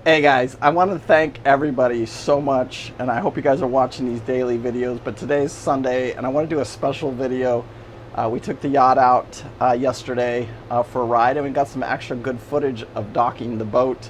Hey guys, I want to thank everybody so much, and I hope you guys are watching these daily videos. But today's Sunday, and I want to do a special video. We took the yacht out yesterday for a ride, and we got some extra good footage of docking the boat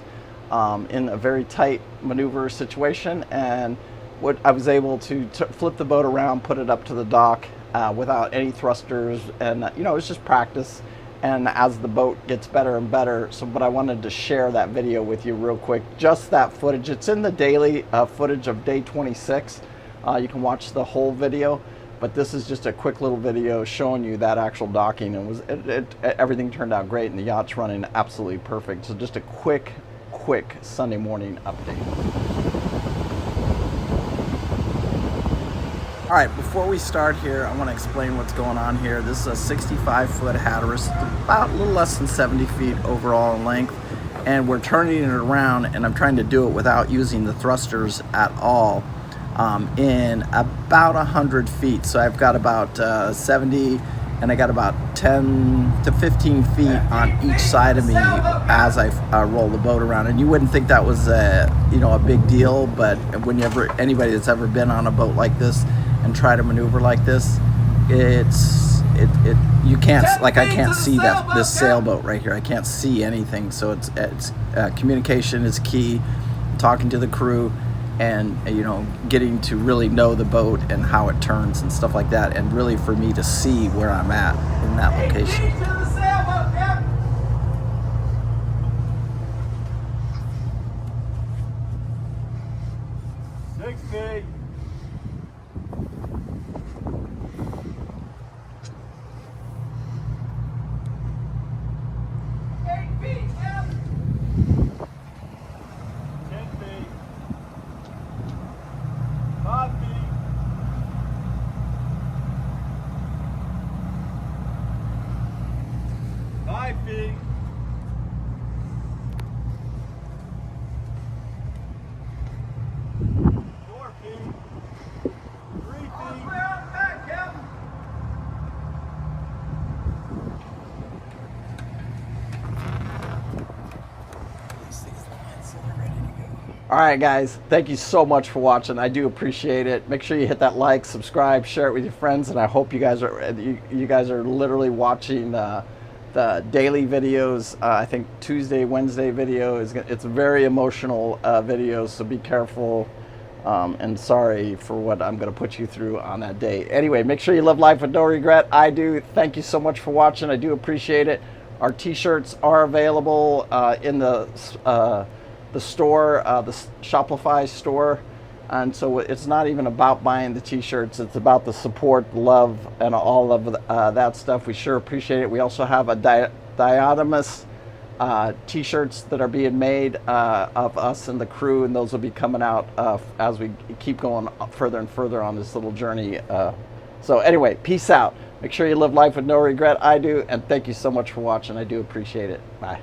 in a very tight maneuver situation. And what I was able to flip the boat around, put it up to the dock without any thrusters, and it was just practice. And as the boat gets better and better, but I wanted to share that video with you real quick, just that footage. It's in the daily footage of day 26. You can watch the whole video, but this is just a quick little video showing you that actual docking, and everything turned out great, and the yacht's running absolutely perfect. So just a quick Sunday morning update. All right, before we start here, I want to explain what's going on here. This is a 65-foot Hatteras, about a little less than 70 feet overall in length, and we're turning it around, and I'm trying to do it without using the thrusters at all in about 100 feet. So I've got about 70, and I got about 10 to 15 feet on each side of me as I roll the boat around. And you wouldn't think that was a big deal, but anybody that's ever been on a boat like this and try to maneuver like this, you can't, like, I can't see this sailboat right here. I can't see anything. So it's communication is key, talking to the crew, and getting to really know the boat and how it turns and stuff like that, and really for me to see where I'm at in that location. 60. 5 feet. 5 feet. 4 feet. 3 feet. All right, guys, thank you so much for watching. I do appreciate it. Make sure you hit that like, subscribe, share it with your friends, and I hope you guys are literally watching the daily videos. I think Tuesday, Wednesday video it's a very emotional video, so be careful. And sorry for what I'm going to put you through on that day. Anyway, make sure you live life with no regret. I do. Thank you so much for watching. I do appreciate it. Our t-shirts are available in the store, the Shopify store. And so it's not even about buying the t-shirts. It's about the support, love, and all of that stuff. We sure appreciate it. We also have a diatomous t-shirts that are being made of us and the crew, and those will be coming out as we keep going further and further on this little journey. So anyway, peace out. Make sure you live life with no regret. I do, and thank you so much for watching. I do appreciate it. Bye.